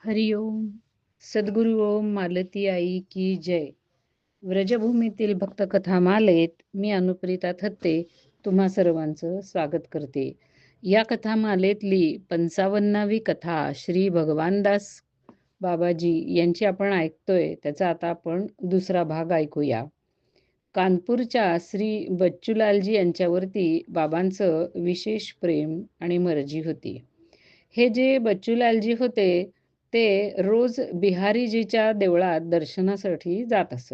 हरिओम. सद्गुरु ओम मालती आई की जय. व्रजभूमीतील भक्तकथा मालेत मी अनुप्रिता थत्ते तुम्हा सर्वांचं स्वागत करते. या कथामालेतली 55वी कथा श्री भगवानदास बाबाजी यांची आपण ऐकतोय. त्याचा आता आपण दुसरा भाग ऐकूया. कानपूरच्या श्री बच्चूलालजी यांच्यावरती बाबांचं विशेष प्रेम आणि मर्जी होती. हे जे बच्चूलालजी होते ते रोज बिहारीजीच्या देवळात दर्शनासाठी जात असत.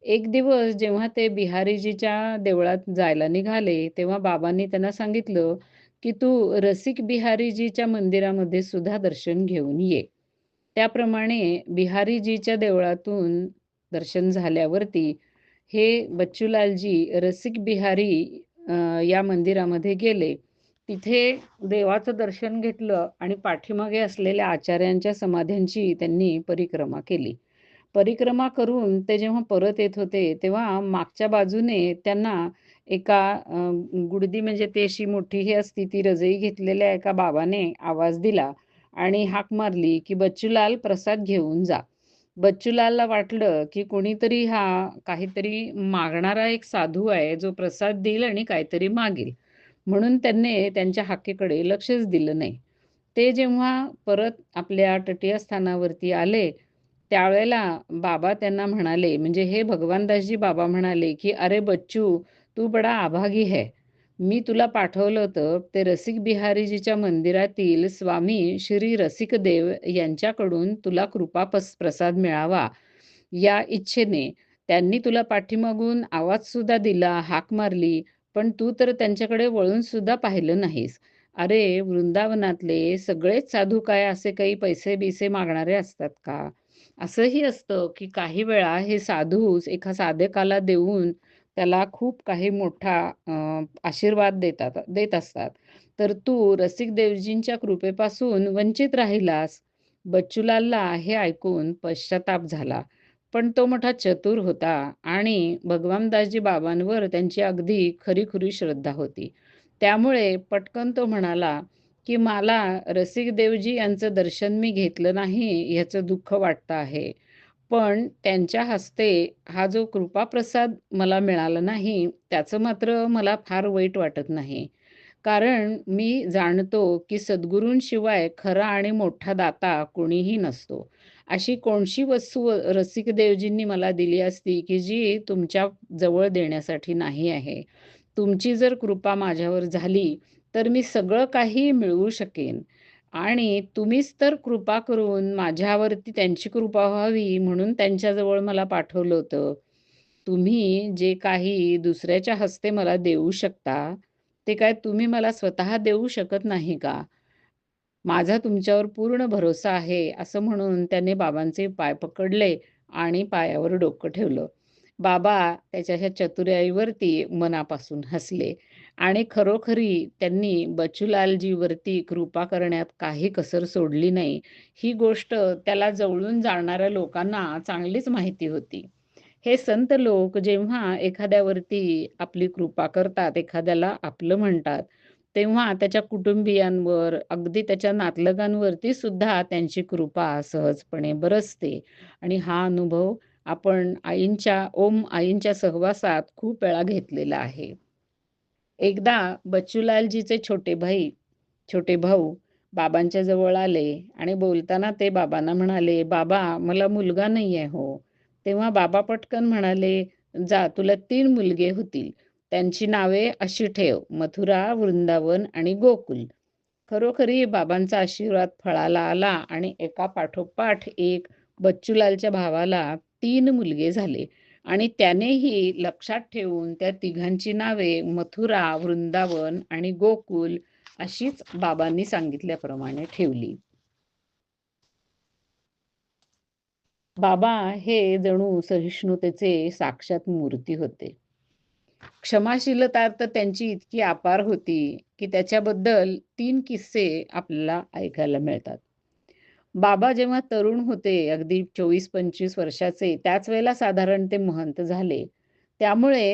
एक दिवस जेव्हा ते बिहारीजीच्या देवळात जायला निघाले तेव्हा बाबांनी त्यांना सांगितलं की तू रसिक बिहारीजीच्या मंदिरामध्ये सुद्धा दर्शन घेऊन ये. त्याप्रमाणे बिहारीजीच्या देवळातून दर्शन झाल्यावरती हे बच्चूलालजी रसिक बिहारी या मंदिरामध्ये गेले. तिथे देवाचं दर्शन घेतलं आणि पाठीमागे असलेल्या आचार्यांच्या समाध्यांची त्यांनी परिक्रमा केली. परिक्रमा करून ते जेव्हा परत येत होते तेव्हा मागच्या बाजूने त्यांना एका गुडदी म्हणजे ती अशी मोठी ही असती ती रजई घेतलेल्या एका बाबाने आवाज दिला आणि हाक मारली की बच्चूलाल प्रसाद घेऊन जा. बच्चूलालला वाटलं की कोणीतरी हा काहीतरी मागणारा एक साधू आहे जो प्रसाद देईल आणि काहीतरी मागेल, म्हणून त्यांनी त्यांच्या हाकेकडे लक्षच दिलं नाही. ते जेव्हा परत आपल्या तटीय स्थानावरती आले त्यावेळेला बाबा त्यांना म्हणाले, म्हणजे हे भगवानदासजी बाबा म्हणाले की अरे बच्चू, तू बडा आभागी है. मी तुला पाठवलं होतं ते रसिक बिहारीजीच्या मंदिरातील स्वामी श्री रसिकदेव यांच्याकडून तुला प्रसाद मिळावा या इच्छेने. त्यांनी तुला पाठीमागून आवाज सुद्धा दिला, हाक मारली, पण तू तर त्यांच्याकडे वळून सुद्धा पाहिलं नाहीस. अरे वृंदावनातले सगळेच साधू काय असे काही पैसे बिसे मागणारे असतात का? असंही असतं की काही वेळा हे साधूच एका साधकाला देऊन त्याला खूप काही मोठा आशीर्वाद देत असतात. तर तू रसिक देवजींच्या कृपेपासून वंचित राहिलास. बच्चूलालला हे ऐकून पश्चाताप झाला. पण तो मोठा चतुर होता आणि भगवानदासजी बाबांवर त्यांची अगदी खरी श्रद्धा होती. त्यामुळे पटकन तो म्हणाला की मला रसिक देवजी यांचं दर्शन मी घेतलं नाही ह्याचं दुःख वाटतं आहे. पण त्यांच्या हस्ते हा जो कृपाप्रसाद मला मिळाला नाही त्याचं मात्र मला फार वाईट वाटत नाही. कारण मी जाणतो की सद्गुरूंशिवाय खरा आणि मोठा दाता कोणीही नसतो. अशी कोणशी वस्तू रसिक देवजींनी मला दिली असती की जी तुमच्या जवळ देण्यासाठी नाही आहे. तुमची जर कृपा माझ्यावर झाली तर मी सगळं काही मिळवू शकेन आणि तुम्हीच तर कृपा करून माझ्यावरती त्यांची कृपा व्हावी म्हणून त्यांच्याजवळ मला पाठवलं होतं. तुम्ही जे काही दुसऱ्याच्या हस्ते मला देऊ शकता, ते काय तुम्ही मला स्वतः देऊ शकत नाही का? माझा तुमच्यावर पूर्ण भरोसा आहे, असं म्हणून त्याने बाबांचे पाय पकडले आणि पायावर डोकं ठेवलं. बाबा त्याच्या ह्या चतुराईवरती मनापासून हसले आणि खरोखरी त्यांनी बचूलालजीवरती कृपा करण्यात काही कसर सोडली नाही. ही गोष्ट त्याला जवळून जाणणाऱ्या लोकांना चांगलीच माहिती होती. हे संत लोक जेव्हा एखाद्यावरती आपली कृपा करतात, एखाद्याला आपलं म्हणतात, तेव्हा त्याच्या कुटुंबियांवर, अगदी त्याच्या नातलगांवरती सुद्धा त्यांची कृपा सहजपणे बरसते आणि हा अनुभव आपण आईंच्या सहवासात खूप वेळा घेतलेला आहे. एकदा बच्चूलालजीचे छोटे भाऊ बाबांच्या जवळ आले आणि बोलताना ते बाबांना म्हणाले, "बाबा, मला मुलगा नाहीये हो." तेव्हा बाबा पटकन म्हणाले, "जा, तुला 3 मुलगे होतील. त्यांची नावे अशी ठेव, मथुरा, वृंदावन आणि गोकुल." खरोखरी बाबांचा आशीर्वाद फळाला आला आणि एका पाठोपाठ एक बच्चूलालच्या भावाला 3 मुलगे झाले आणि त्यानेही लक्षात ठेवून त्या तिघांची नावे मथुरा, वृंदावन आणि गोकुल अशीच बाबांनी सांगितल्याप्रमाणे ठेवली. बाबा हे जणू सहिष्णुतेचे साक्षात मूर्ती होते. क्षमाशीलता तर त्यांची इतकी अपार होती की त्याच्याबद्दल 3 किस्से आपल्याला ऐकायला मिळतात. बाबा जेव्हा तरुण होते, अगदी 24-25 वर्षाचे, त्याच वेळेला साधारण ते महंत झाले. त्यामुळे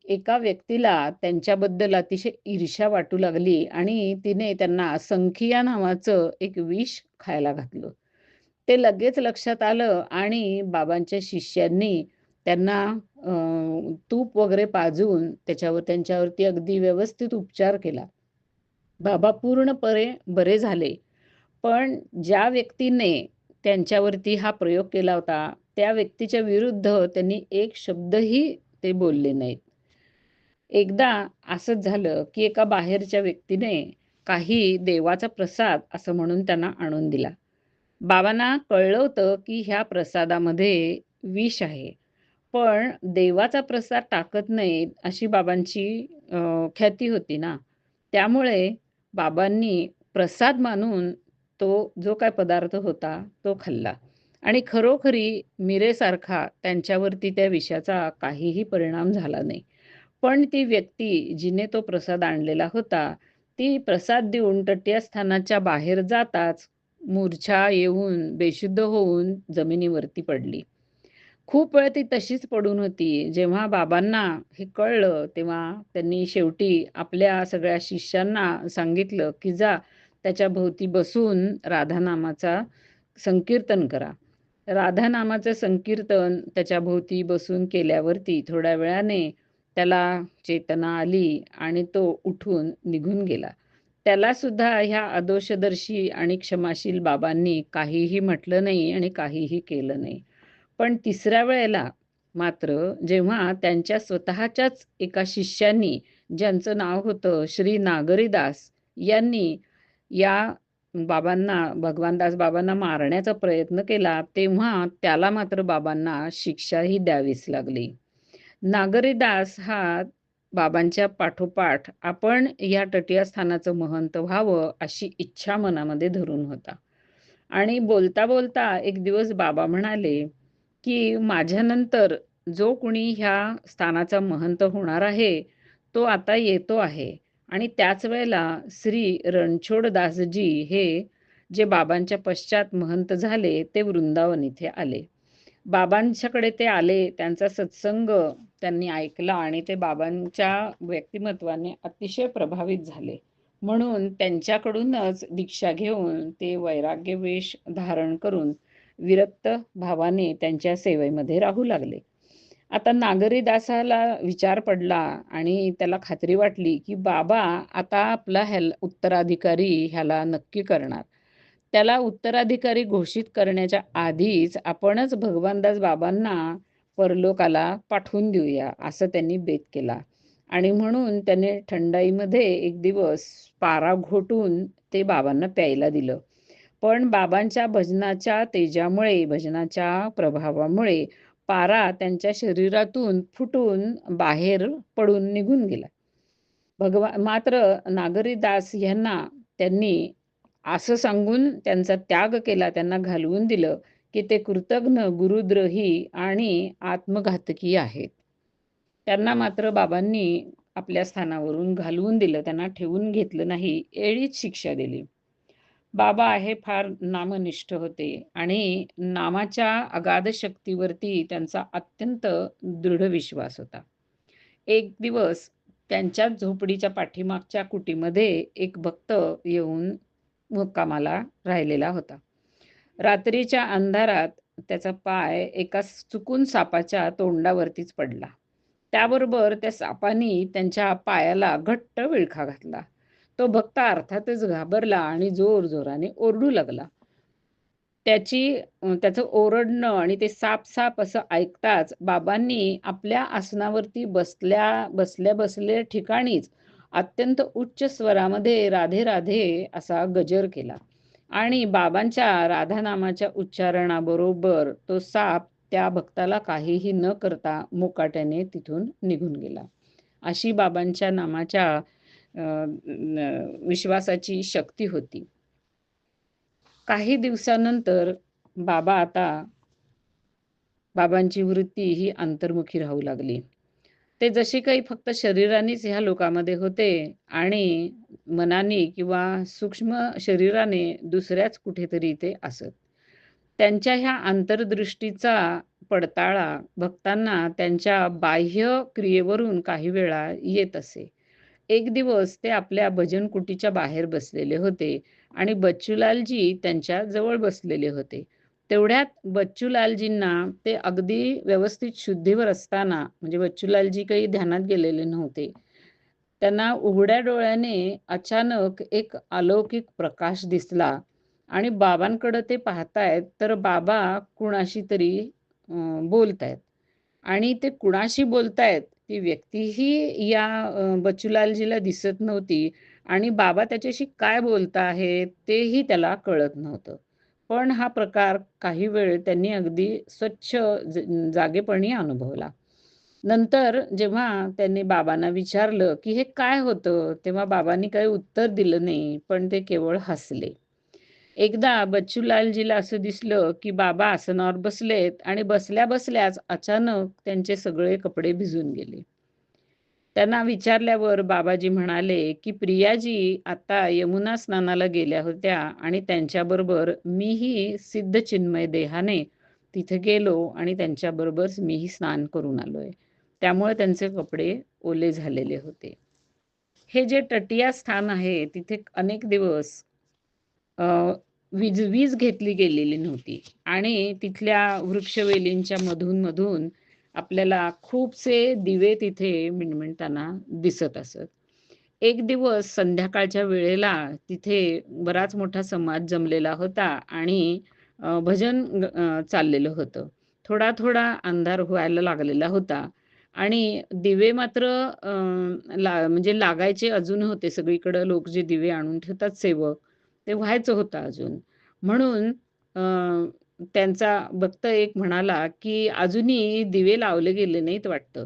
एका व्यक्तीला त्यांच्याबद्दल अतिशय ईर्ष्या वाटू लागली आणि तिने त्यांना संखिया नावाचं एक विष खायला घातलं. ते लगेच लक्षात आलं आणि बाबांच्या शिष्यांनी त्यांना तूप वगैरे पाजून त्यांच्यावरती अगदी व्यवस्थित उपचार केला. बाबा पूर्णपणे बरे झाले. पण ज्या व्यक्तीने त्यांच्यावरती हा प्रयोग केला होता, त्या व्यक्तीच्या विरुद्ध त्यांनी एक शब्दही ते बोलले नाहीत. एकदा असंच झालं, की एका बाहेरच्या व्यक्तीने काही देवाचा प्रसाद असं म्हणून त्यांना आणून दिला. बाबांना कळलं होतं, की ह्या प्रसादामध्ये विष आहे. पण देवाचा प्रसाद टाकत नाहीत अशी बाबांची ख्याती होती ना. त्यामुळे बाबांनी प्रसाद मानून तो जो काही पदार्थ होता तो खाल्ला आणि खरोखरी मिरेसारखा त्यांच्यावरती त्या विषाचा काहीही परिणाम झाला नाही. पण ती व्यक्ती जिने तो प्रसाद आणलेला होता, ती प्रसाद देऊन तटीयस्थानाच्या बाहेर जाताच मूर्छा येऊन, बेशुद्ध होऊन जमिनीवरती पडली. खूप वेळ ती तशीच पडून होती. जेव्हा बाबांना हे कळलं, तेव्हा त्यांनी शेवटी आपल्या सगळ्या शिष्यांना सांगितलं, की "जा त्याच्या भोवती बसून राधा नामाचा संकीर्तन करा." राधा नामाचं संकीर्तन त्याच्या भोवती बसून केल्यावरती थोड्या वेळाने त्याला चेतना आली आणि तो उठून निघून गेला. त्यालासुद्धा ह्या अदोषदर्शी आणि क्षमाशील बाबांनी काहीही म्हटलं नाही आणि काहीही केलं नाही. पण तिसऱ्या वेळेला मात्र जेव्हा त्यांच्या स्वतःच्याच एका शिष्यांनी, ज्यांचं नाव होतं श्री नागरीदास, यांनी या भगवानदास बाबांना मारण्याचा प्रयत्न केला, तेव्हा त्याला मात्र बाबांना शिक्षाही द्यावीच लागली. नागरीदास हा बाबांच्या पाठोपाठ आपण या तटीय स्थानाचं महंत व्हावं अशी इच्छा मनामध्ये धरून होता. आणि बोलता-बोलता एक दिवस बाबा म्हणाले, की माझ्यानंतर जो कुणी ह्या स्थानाचा महंत होणार आहे, तो आता येतो आहे. आणि त्याच वेळेला श्री रणछोडदासजी हे जे बाबांच्या पश्चात महंत झाले, ते वृंदावन इथे आले. बाबांच्याकडे ते आले, त्यांचा सत्संग त्यांनी ऐकला आणि ते बाबांच्या व्यक्तिमत्त्वाने अतिशय प्रभावित झाले. म्हणून त्यांच्याकडूनच दीक्षा घेऊन ते वैराग्य वेश धारण करून विरक्त भावाने त्यांच्या सेवेमध्ये राहू लागले. आता नागरीदासाला विचार पडला आणि त्याला खात्री वाटली, की बाबा आता आपला उत्तराधिकारी ह्याला नक्की करणार. त्याला उत्तराधिकारी घोषित करण्याच्या आधीच आपणच भगवानदास बाबांना परलोकाला पाठवून देऊया, असं त्यांनी बेत केला. आणि म्हणून त्याने थंडाईमध्ये एक दिवस पारा घोटून ते बाबांना प्यायला दिलं. पण बाबांच्या भजनाच्या तेजामुळे, भजनाच्या प्रभावामुळे पारा त्यांच्या शरीरातून फुटून बाहेर पडून निघून गेला. मात्र नागरीदास ह्यांना त्यांनी असं सांगून त्यांचा त्याग केला, त्यांना घालवून दिलं, की ते कृतघ्न, गुरुद्रोही आणि आत्मघातकी आहेत. त्यांना मात्र बाबांनी आपल्या स्थानावरून घालवून दिलं, त्यांना ठेवून घेतलं नाही, एळीच शिक्षा दिली. बाबा हे फार नामनिष्ठ होते आणि नामाच्या अगाध शक्तीवरती त्यांचा अत्यंत दृढ विश्वास होता. एक दिवस त्यांच्याच झोपडीच्या पाठीमागच्या कुटीमध्ये एक भक्त येऊन मुक्कामाला राहिलेला होता. रात्रीच्या अंधारात त्याचा पाय एका चुकून सापाच्या तोंडावरतीच पडला. त्याबरोबर त्या सापानी त्यांच्या पायाला घट्ट विळखा घातला. तो भक्त अर्थातच घाबरला आणि जोरजोराने ओरडू लागला. त्याचं ओरडणं आणि ते साप, साप असं ऐकताच बाबांनी आपल्या आसनावरती बसल्या ठिकाणीच अत्यंत उच्च स्वरामध्ये राधे राधे असा गजर केला आणि बाबांच्या राधा नामाच्या उच्चारणाबरोबर तो साप त्या भक्ताला काहीही न करता मुकाट्याने तिथून निघून गेला. अशी बाबांच्या नामाच्या विश्वासाची शक्ती होती. काही दिवसानंतर बाबांची वृत्ती ही अंतर्मुखी राहू लागली. ते जसे काही फक्त शरीरानेच ह्या लोकामध्ये होते आणि मनाने किंवा सूक्ष्म शरीराने दुसऱ्याच कुठेतरी ते असत. त्यांच्या ह्या अंतर्दृष्टीचा पडताळा भक्तांना त्यांच्या बाह्य क्रियेवरून काही वेळा येत असे. एक दिवस ते आपल्या भजन कुटीच्या बाहेर बसलेले होते आणि बच्चूलालजी त्यांच्या जवळ बसलेले होते. तेवढ्यात बच्चूलालजींना ते अगदी व्यवस्थित शुद्धीवर असताना, म्हणजे बच्चूलालजी काही ध्यानात गेलेले नव्हते. त्यांना उघड्या डोळ्याने अचानक एक अलौकिक प्रकाश दिसला आणि बाबांकडे ते पाहतायत, तर बाबा कुणाशी तरी बोलतायत. आणि ते कुणाशी बोलतायत ती व्यक्तीही या बच्चूलालजीला दिसत नव्हती आणि बाबा त्याच्याशी काय बोलत आहेत तेही त्याला कळत नव्हतं. पण हा प्रकार काही वेळ त्यांनी अगदी स्वच्छ जागेपणी अनुभवला. नंतर जेव्हा त्यांनी बाबांना विचारलं, की "हे काय होतं?" तेव्हा बाबांनी काही उत्तर दिलं नाही, पण ते केवळ हसले. एकदा बच्चूलालजीला असं दिसलं, की बाबा आसनावर बसलेत आणि बसल्या-बसल्याच अचानक त्यांचे सगळे कपडे भिजून गेले. त्यांना विचारल्यावर बाबाजी म्हणाले, की "प्रियाजी आता यमुना स्नानाला गेल्या होत्या आणि त्यांच्याबरोबर मीही सिद्ध चिन्मय देहाने तिथे गेलो आणि त्यांच्याबरोबरच मीही स्नान करून आलोय. त्यामुळे त्यांचे कपडे ओले झालेले होते." हे जे तटिया स्थान आहे, तिथे अनेक दिवस अ, वीज वीज घेतली गेलेली नव्हती आणि तिथल्या वृक्षवेलींच्या मधून-मधून आपल्याला खूपसे दिवे तिथे मिणमिणताना दिसत असत. एक दिवस संध्याकाळच्या वेळेला तिथे बराच मोठा समाज जमलेला होता आणि भजन चाललेलं होतं. थोडा-थोडा अंधार व्हायला लागलेला होता आणि दिवे मात्र म्हणजे लागायचे अजून होते. सगळीकडं लोक जे दिवे आणून ठेवतात सेवक, ते व्हायचं होतं अजून. म्हणून त्यांचा भक्त एक म्हणाला, की "अजूनही दिवे लावले गेले नाहीत वाटतं."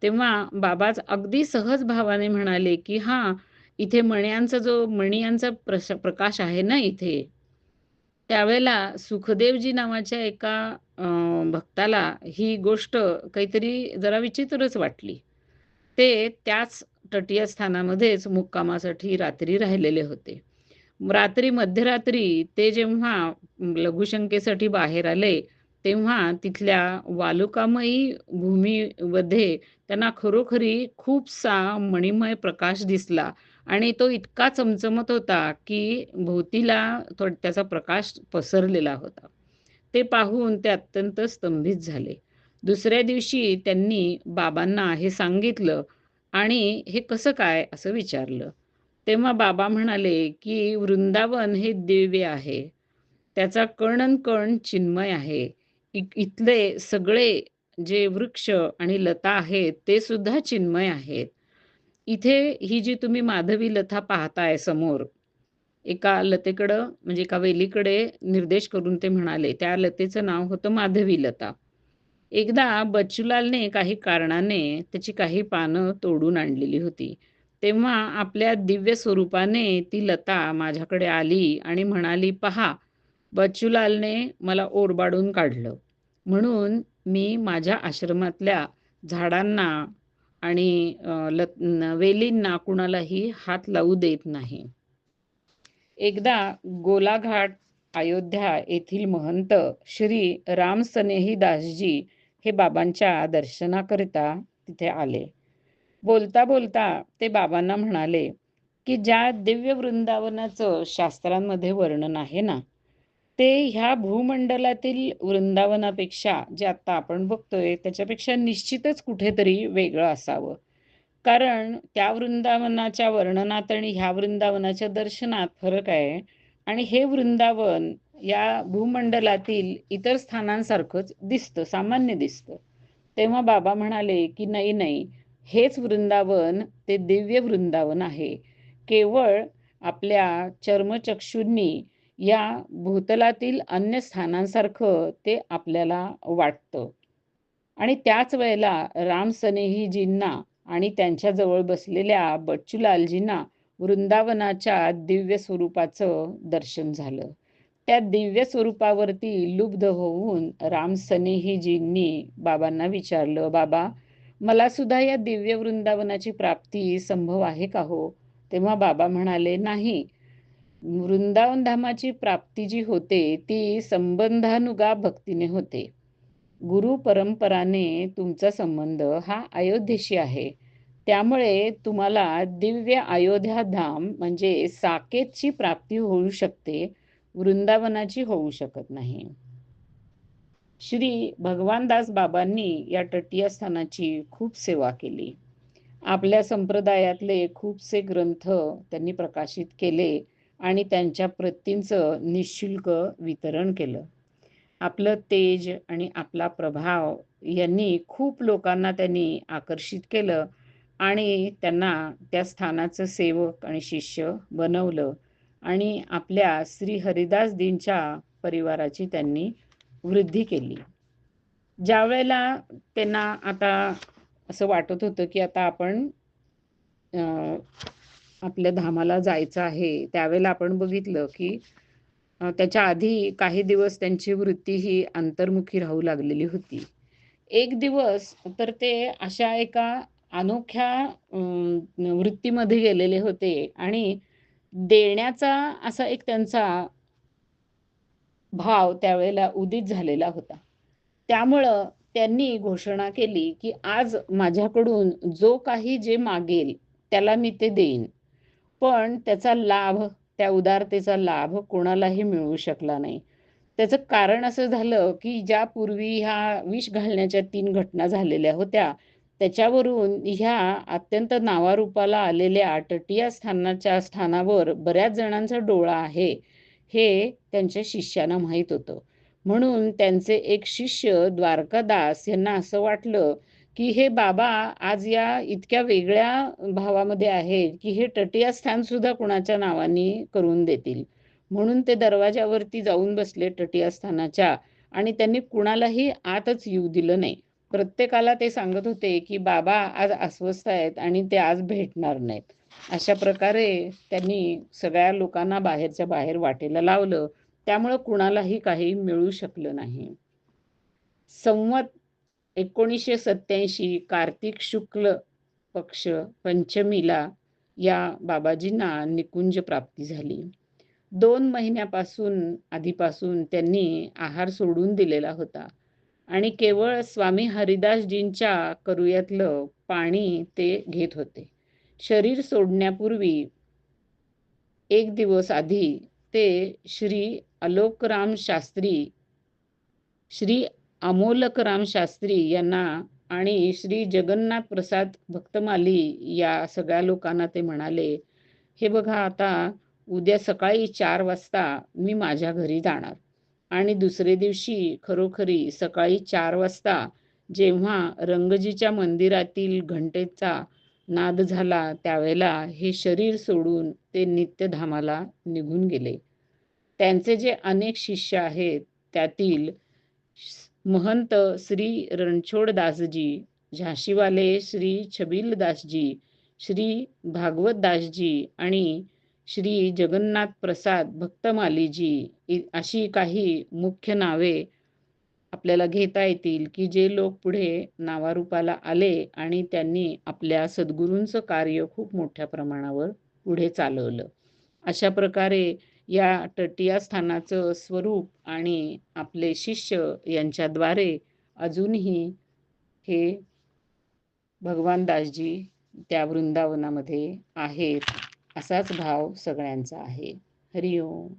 तेव्हा बाबाच अगदी सहज भावाने म्हणाले, की "हां, इथे मण्यांचा प्रकाश आहे ना इथे." त्यावेळेला सुखदेवजी नावाच्या एका अ, भक्ताला ही गोष्ट काहीतरी जरा विचित्रच वाटली. ते त्याच तटीय स्थानामध्येच मुक्कामासाठी रात्री राहिलेले होते. रात्री मध्यरात्री ते जेव्हा लघुशंकेसाठी बाहेर आले, तेव्हा तिथल्या वालुकामयी भूमीमध्ये त्यांना खरोखरी खूपसा मणिमय प्रकाश दिसला आणि तो इतका चमचमत होता, की भोवतीला त्याचा प्रकाश पसरलेला होता. ते पाहून ते अत्यंत स्तंभित झाले. दुसऱ्या दिवशी त्यांनी बाबांना हे सांगितलं आणि "हे कसं काय?" असं विचारलं. तेव्हा बाबा म्हणाले, की "वृंदावन हे दिव्य आहे. त्याचा कण-कण चिन्मय आहे. इथले सगळे जे वृक्ष आणि लता आहेत, ते सुद्धा चिन्मय आहेत. इथे ही जी तुम्ही माधवी लता पाहताय समोर, एका लतेकडं म्हणजे एका वेलीकडे निर्देश करून ते म्हणाले, त्या लतेचं नाव होतं माधवी लता. एकदा बच्चूलालने काही कारणाने त्याची काही पानं तोडून आणलेली होती. तेव्हा आपल्या दिव्य स्वरूपाने ती लता माझ्याकडे आली आणि म्हणाली, "पहा, बच्चूलालने मला ओरबाडून काढलं. म्हणून मी माझ्या आश्रमातल्या झाडांना आणि वेलींना कुणालाही हात लावू देत नाही." एकदा गोलाघाट, अयोध्या येथील महंत श्री रामसनेही दासजी हे बाबांच्या दर्शनाकरिता तिथे आले. बोलता बोलता ते बाबांना म्हणाले, की ज्या दिव्य वृंदावनाचं शास्त्रांमध्ये वर्णन आहे ना, ते ह्या भूमंडलातील वृंदावनापेक्षा जे आता आपण बघतोय त्याच्यापेक्षा निश्चितच कुठेतरी वेगळं असावं. कारण त्या वृंदावनाच्या वर्णनात आणि ह्या वृंदावनाच्या दर्शनात फरक आहे आणि हे वृंदावन या भूमंडलातील इतर स्थानांसारखंच दिसतं, सामान्य दिसतं. तेव्हा बाबा म्हणाले, की "नाही, नाही, हेच वृंदावन ते दिव्य वृंदावन आहे. केवळ आपल्या चर्मचक्षूंनी या भूतलातील अन्य स्थानांसारखं ते आपल्याला वाटतं." आणि त्याच वेळेला रामसनेहीजींना आणि त्यांच्याजवळ बसलेल्या बच्चूलालजींना वृंदावनाच्या दिव्य स्वरूपाचं दर्शन झालं. त्या दिव्य स्वरूपावरती लुब्ध होऊन रामसनेहीजींनी बाबांना विचारलं, "बाबा, मला सुद्धा या दिव्य वृंदावनाची प्राप्ती संभव आहे का हो?" तेव्हा बाबा म्हणाले, "नाही. वृंदावन धामाची प्राप्ती जी होते, ती संबंधानुगा भक्तीने होते. गुरु परंपराने तुमचा संबंध हा अयोध्येशी आहे. त्यामुळे तुम्हाला दिव्य अयोध्या धाम म्हणजे साकेतची प्राप्ती होऊ शकते, वृंदावनाची होऊ शकत नाही." श्री भगवानदास बाबांनी या तटीय स्थानाची खूप सेवा केली. आपल्या संप्रदायातले खूपसे ग्रंथ त्यांनी प्रकाशित केले आणि त्यांच्या प्रतींचं निःशुल्क वितरण केलं. आपलं तेज आणि आपला प्रभाव यांनी खूप लोकांना त्यांनी आकर्षित केलं आणि त्यांना त्या स्थानाचं सेवक आणि शिष्य बनवलं आणि आपल्या श्री हरिदासजींच्या परिवाराची त्यांनी वृद्धी केली. ज्यावेळेला त्यांना आता असं वाटत होतं की आता आपण आपल्या धामाला जायचं आहे, त्यावेळेला आपण बघितलं की त्याच्या आधी काही दिवस त्यांची वृत्ती ही अंतर्मुखी राहू लागलेली होती. एक दिवस तर ते अशा एका अनोख्या वृत्तीमध्ये गेलेले होते आणि देण्याचा असा एक त्यांचा भाव त्यावेळेला उदित झालेला होता. त्यामुळं त्यांनी घोषणा केली, की आज माझ्याकडून जो काही जे मागेल त्याला मी ते देईन. पण त्याचा लाभ, त्या उदारतेचा लाभ कोणालाही मिळू शकला नाही. त्याचं कारण असं झालं, की ज्यापूर्वी ह्या विष घालण्याच्या 3 घटना झालेल्या होत्या, त्याच्यावरून ह्या अत्यंत नावारूपाला आलेल्या तटीय स्थानावर बऱ्याच जणांचा डोळा आहे, हे त्यांच्या शिष्याना माहीत होतं. म्हणून त्यांचे एक शिष्य द्वारकादास यांना असं वाटलं, की हे बाबा आज या इतक्या वेगळ्या भावामध्ये आहेत, की हे तटीय स्थान सुद्धा कुणाच्या नावाने करून देतील. म्हणून ते दरवाजावरती जाऊन बसले तटीय स्थानाच्या आणि त्यांनी कुणालाही आतच येऊ दिलं नाही. प्रत्येकाला ते सांगत होते, की बाबा आज अस्वस्थ आहेत आणि ते आज भेटणार नाहीत. अशा प्रकारे त्यांनी सगळ्या लोकांना बाहेरच्या बाहेर वाटेला लावलं. त्यामुळं कुणालाही काही मिळू शकलं नाही. संवत 1987 कार्तिक शुक्ल पक्ष पंचमीला या बाबाजींना निकुंज प्राप्ती झाली. 2 महिन्यापासून आधीपासून त्यांनी आहार सोडून दिलेला होता आणि केवळ स्वामी हरिदासजींच्या करूयातलं पाणी ते घेत होते. शरीर सोडण्यापूर्वी एक दिवस आधी ते श्री अलोकराम शास्त्री, श्री अमोलकराम शास्त्री यांना आणि श्री जगन्नाथ प्रसाद भक्तमाली या सगळ्या लोकांना ते म्हणाले, हे बघा आता उद्या सकाळी 4 वाजता मी माझ्या घरी जाणार आणि दुसरे दिवशी खरोखरी सकाळी 4 वाजता जेव्हा रंगजीच्या मंदिरातील घंटेचा नाद झाला, त्यावेळेला हे शरीर सोडून ते नित्यधामाला निघून गेले. त्यांचे जे अनेक शिष्य आहेत, त्यातील महंत श्री रणछोडदासजी, झाशीवाले श्री छबिलदासजी, श्री भागवतदासजी आणि श्री जगन्नाथ प्रसाद भक्तमालीजी अशी काही मुख्य नावे आपल्याला घेता येतील, की जे लोक पुढे नावारूपाला आले आणि त्यांनी आपल्या सद्गुरूंचं कार्य खूप मोठ्या प्रमाणावर पुढे चालवलं. अशा प्रकारे या तटीय स्थानाचं स्वरूप आणि आपले शिष्य यांच्याद्वारे अजूनही हे भगवान दासजी त्या वृंदावनामध्ये आहेत, असाच भाव सगळ्यांचा आहे. हरी ओम.